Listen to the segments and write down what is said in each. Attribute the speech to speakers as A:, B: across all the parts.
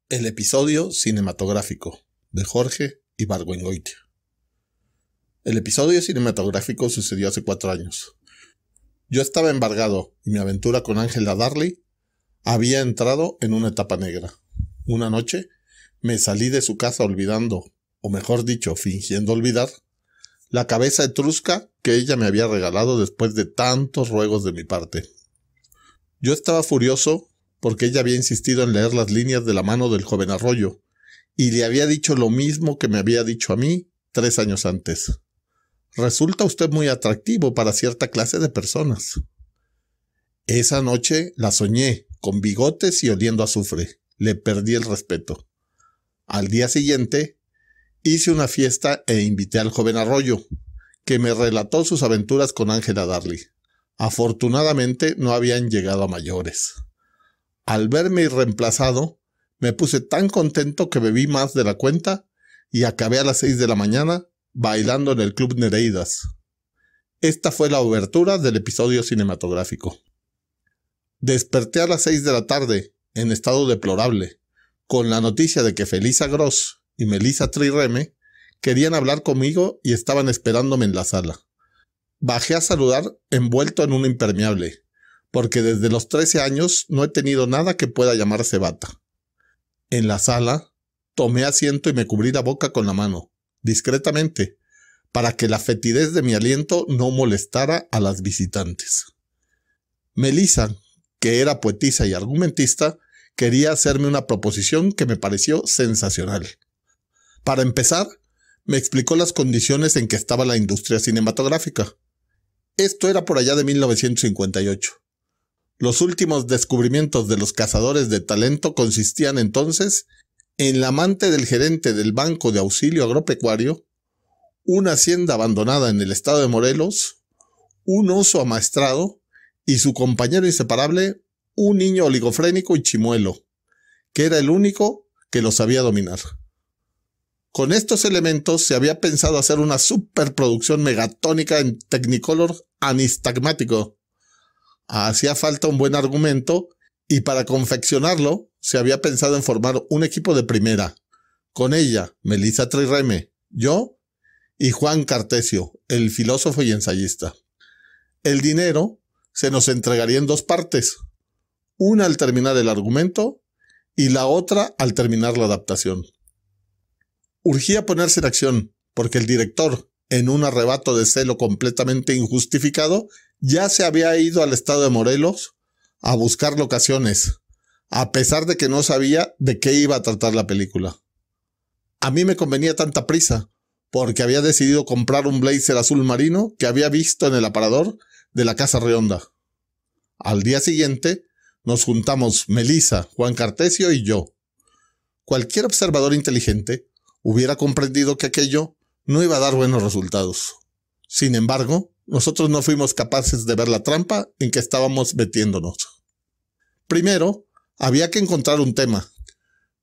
A: El episodio cinematográfico de Jorge Ibargüengoitia. El episodio cinematográfico sucedió hace 4 años. Yo estaba embargado y mi aventura con Ángela Darley había entrado en una etapa negra. Una noche me salí de su casa olvidando, o mejor dicho, fingiendo olvidar, la cabeza etrusca que ella me había regalado después de tantos ruegos de mi parte. Yo estaba furioso porque ella había insistido en leer las líneas de la mano del joven Arroyo, y le había dicho lo mismo que me había dicho a mí 3 años antes. Resulta usted muy atractivo para cierta clase de personas. Esa noche la soñé, con bigotes y oliendo a azufre. Le perdí el respeto. Al día siguiente, hice una fiesta e invité al joven Arroyo, que me relató sus aventuras con Ángela Darley. Afortunadamente no habían llegado a mayores. Al verme irreemplazado, me puse tan contento que bebí más de la cuenta y acabé a las 6 de la mañana bailando en el Club Nereidas. Esta fue la obertura del episodio cinematográfico. Desperté a las 6 de la tarde, en estado deplorable, con la noticia de que Felisa Gross y Melissa Trireme querían hablar conmigo y estaban esperándome en la sala. Bajé a saludar envuelto en un impermeable, porque desde los 13 años no he tenido nada que pueda llamarse bata. En la sala, tomé asiento y me cubrí la boca con la mano, discretamente, para que la fetidez de mi aliento no molestara a las visitantes. Melissa, que era poetisa y argumentista, quería hacerme una proposición que me pareció sensacional. Para empezar, me explicó las condiciones en que estaba la industria cinematográfica. Esto era por allá de 1958. Los últimos descubrimientos de los cazadores de talento consistían entonces en la amante del gerente del Banco de Auxilio Agropecuario, una hacienda abandonada en el estado de Morelos, un oso amaestrado y su compañero inseparable, un niño oligofrénico y chimuelo, que era el único que lo sabía dominar. Con estos elementos se había pensado hacer una superproducción megatónica en Technicolor anistagmático. Hacía falta un buen argumento y para confeccionarlo se había pensado en formar un equipo de primera, con ella, Melissa Trireme, yo y Juan Cartesio, el filósofo y ensayista. El dinero se nos entregaría en 2 partes, una al terminar el argumento y la otra al terminar la adaptación. Urgía ponerse en acción, porque el director, en un arrebato de celo completamente injustificado, ya se había ido al estado de Morelos a buscar locaciones, a pesar de que no sabía de qué iba a tratar la película. A mí me convenía tanta prisa, porque había decidido comprar un blazer azul marino que había visto en el aparador de la Casa Rionda. Al día siguiente, nos juntamos Melissa, Juan Cartesio y yo. Cualquier observador inteligente hubiera comprendido que aquello no iba a dar buenos resultados. Sin embargo, nosotros no fuimos capaces de ver la trampa en que estábamos metiéndonos. Primero, había que encontrar un tema.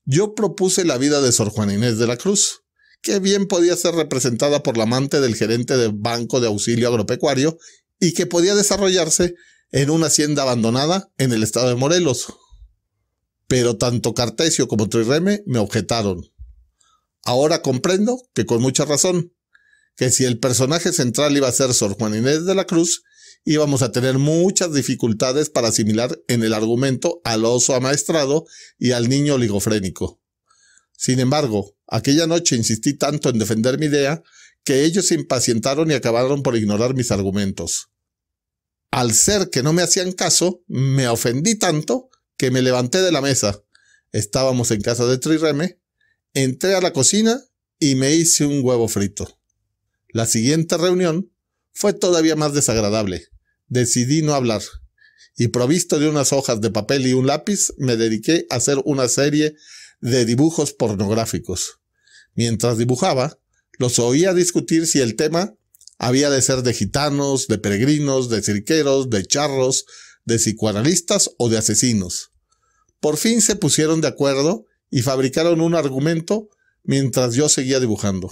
A: Yo propuse la vida de Sor Juana Inés de la Cruz, que bien podía ser representada por la amante del gerente del Banco de Auxilio Agropecuario y que podía desarrollarse en una hacienda abandonada en el estado de Morelos. Pero tanto Cartesio como Trireme me objetaron. Ahora comprendo que con mucha razón, que si el personaje central iba a ser Sor Juana Inés de la Cruz, íbamos a tener muchas dificultades para asimilar en el argumento al oso amaestrado y al niño oligofrénico. Sin embargo, aquella noche insistí tanto en defender mi idea que ellos se impacientaron y acabaron por ignorar mis argumentos. Al ser que no me hacían caso, me ofendí tanto que me levanté de la mesa. Estábamos en casa de Trireme. Entré a la cocina y me hice un huevo frito. La siguiente reunión fue todavía más desagradable. Decidí no hablar y, provisto de unas hojas de papel y un lápiz, me dediqué a hacer una serie de dibujos pornográficos. Mientras dibujaba, los oía discutir si el tema había de ser de gitanos, de peregrinos, de cirqueros, de charros, de psicoanalistas o de asesinos. Por fin se pusieron de acuerdo y fabricaron un argumento mientras yo seguía dibujando.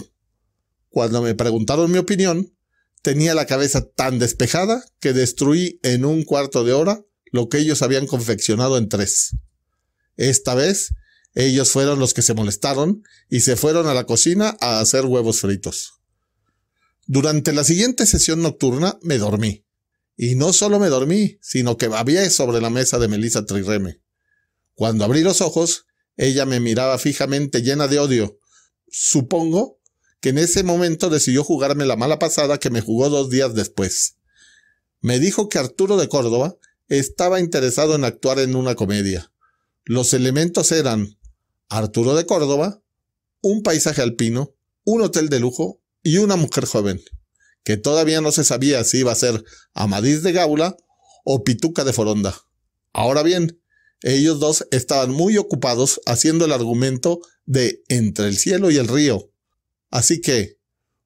A: Cuando me preguntaron mi opinión, tenía la cabeza tan despejada que destruí en un cuarto de hora lo que ellos habían confeccionado en 3. Esta vez Ellos fueron los que se molestaron y se fueron a la cocina a hacer huevos fritos. Durante la siguiente sesión nocturna me dormí. Y no solo me dormí, sino que babié sobre la mesa de Melissa Trireme. Cuando abrí los ojos, ella me miraba fijamente llena de odio. Supongo que en ese momento decidió jugarme la mala pasada que me jugó 2 días después. Me dijo que Arturo de Córdoba estaba interesado en actuar en una comedia. Los elementos eran Arturo de Córdoba, un paisaje alpino, un hotel de lujo y una mujer joven, que todavía no se sabía si iba a ser Amadís de Gaula o Pituca de Foronda. Ahora bien, ellos dos estaban muy ocupados haciendo el argumento de Entre el cielo y el río. Así que,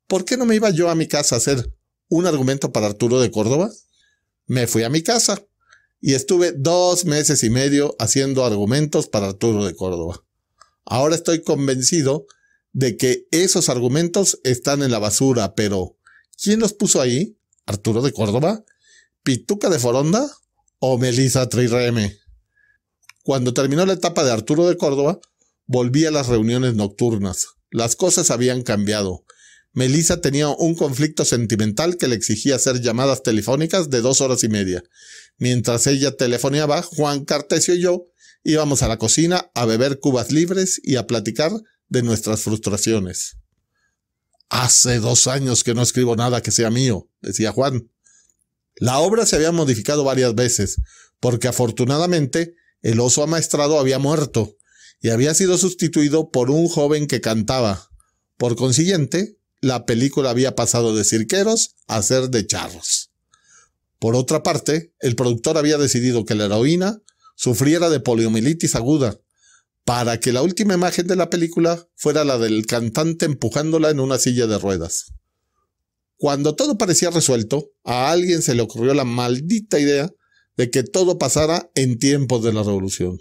A: ¿por qué no me iba yo a mi casa a hacer un argumento para Arturo de Córdoba? Me fui a mi casa y estuve 2 meses y medio haciendo argumentos para Arturo de Córdoba. Ahora estoy convencido de que esos argumentos están en la basura, pero ¿quién los puso ahí? ¿Arturo de Córdoba? ¿Pituca de Foronda? ¿O Melissa Trireme? Cuando terminó la etapa de Arturo de Córdoba, volví a las reuniones nocturnas. Las cosas habían cambiado. Melissa tenía un conflicto sentimental que le exigía hacer llamadas telefónicas de 2 horas y media. Mientras ella telefoneaba, Juan Cartesio y yo íbamos a la cocina a beber cubas libres y a platicar de nuestras frustraciones. Hace 2 años que no escribo nada que sea mío, decía Juan. La obra se había modificado varias veces, porque afortunadamente el oso amaestrado había muerto y había sido sustituido por un joven que cantaba. Por consiguiente, la película había pasado de cirqueros a ser de charros. Por otra parte, el productor había decidido que la heroína sufriera de poliomielitis aguda, para que la última imagen de la película fuera la del cantante empujándola en una silla de ruedas. Cuando todo parecía resuelto, a alguien se le ocurrió la maldita idea de que todo pasara en tiempos de la revolución.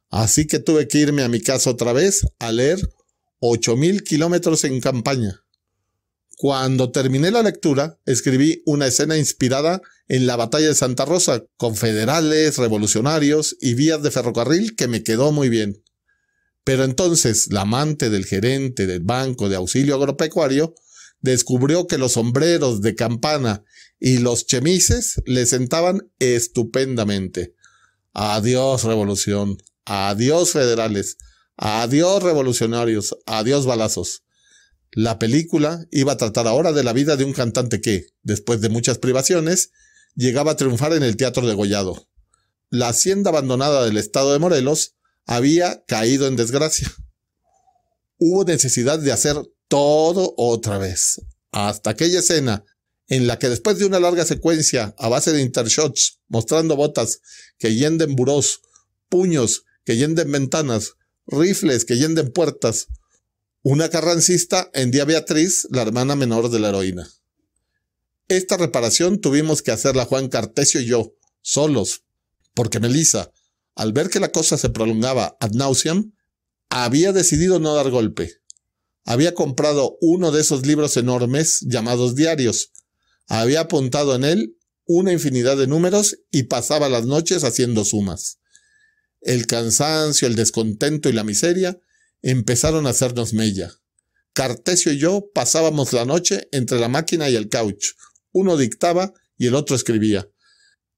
A: Así que tuve que irme a mi casa otra vez a leer 8,000 kilómetros en campaña. Cuando terminé la lectura, escribí una escena inspirada en la batalla de Santa Rosa, con federales, revolucionarios y vías de ferrocarril que me quedó muy bien. Pero entonces la amante del gerente del Banco de Auxilio Agropecuario descubrió que los sombreros de campana y los chemises le sentaban estupendamente. Adiós revolución, adiós federales, adiós revolucionarios, adiós balazos. La película iba a tratar ahora de la vida de un cantante que, después de muchas privaciones, llegaba a triunfar en el Teatro Degollado. La hacienda abandonada del estado de Morelos había caído en desgracia. Hubo necesidad de hacer todo otra vez, hasta aquella escena en la que después de una larga secuencia a base de intershots mostrando botas que yenden burós, puños que yenden ventanas, rifles que yenden puertas, una carrancista hendía a Beatriz, la hermana menor de la heroína. Esta reparación tuvimos que hacerla Juan Cartesio y yo, solos, porque Melissa, al ver que la cosa se prolongaba ad nauseam, había decidido no dar golpe. Había comprado uno de esos libros enormes llamados diarios. Había apuntado en él una infinidad de números y pasaba las noches haciendo sumas. El cansancio, el descontento y la miseria empezaron a hacernos mella. Cartesio y yo pasábamos la noche entre la máquina y el couch. Uno dictaba y el otro escribía.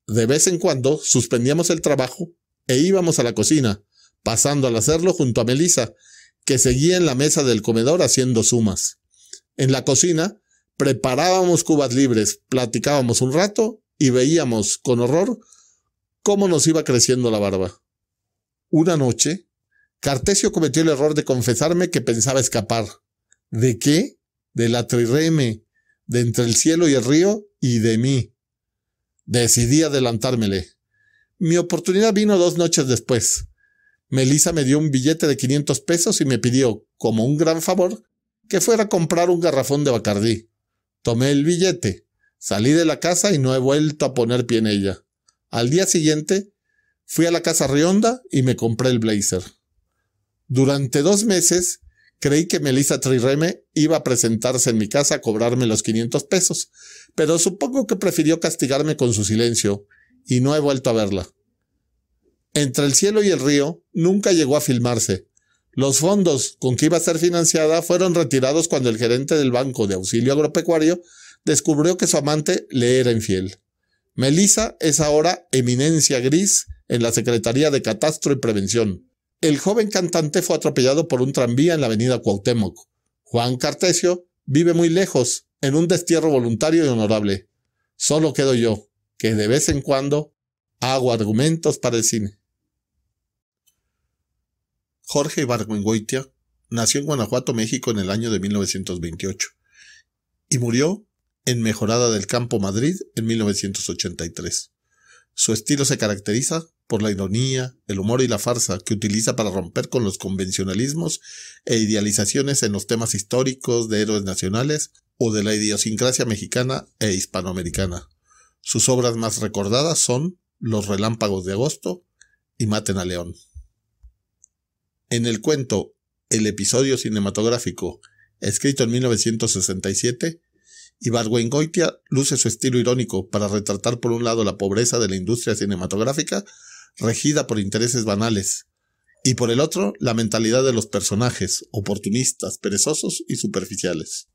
A: De vez en cuando suspendíamos el trabajo e íbamos a la cocina, pasando al hacerlo junto a Melissa, que seguía en la mesa del comedor haciendo sumas. En la cocina preparábamos cubas libres, platicábamos un rato y veíamos con horror cómo nos iba creciendo la barba. Una noche, Cartesio cometió el error de confesarme que pensaba escapar. ¿De qué? De la Trireme, de Entre el cielo y el río y de mí. Decidí adelantármele. Mi oportunidad vino 2 noches después. Melissa me dio un billete de 500 pesos y me pidió, como un gran favor, que fuera a comprar un garrafón de Bacardí. Tomé el billete, salí de la casa y no he vuelto a poner pie en ella. Al día siguiente, fui a la Casa Rionda y me compré el blazer. Durante 2 meses, creí que Melissa Trireme iba a presentarse en mi casa a cobrarme los 500 pesos, pero supongo que prefirió castigarme con su silencio, y no he vuelto a verla. Entre el cielo y el río nunca llegó a filmarse, Los fondos con que iba a ser financiada fueron retirados cuando el gerente del Banco de Auxilio Agropecuario descubrió que su amante le era infiel. Melissa es ahora eminencia gris en la Secretaría de Catastro y Prevención. El joven cantante fue atropellado por un tranvía en la avenida Cuauhtémoc. Juan Cartesio vive muy lejos, en un destierro voluntario y honorable. Solo quedo yo, que de vez en cuando hago argumentos para el cine. Jorge Ibargüengoitia nació en Guanajuato, México en el año de 1928 y murió en Mejorada del Campo, Madrid en 1983. Su estilo se caracteriza por la ironía, el humor y la farsa que utiliza para romper con los convencionalismos e idealizaciones en los temas históricos de héroes nacionales o de la idiosincrasia mexicana e hispanoamericana. Sus obras más recordadas son Los Relámpagos de Agosto y Maten a León. En el cuento El episodio cinematográfico, escrito en 1967, Ibargüengoitia luce su estilo irónico para retratar por un lado la pobreza de la industria cinematográfica, regida por intereses banales, y por el otro la mentalidad de los personajes, oportunistas, perezosos y superficiales.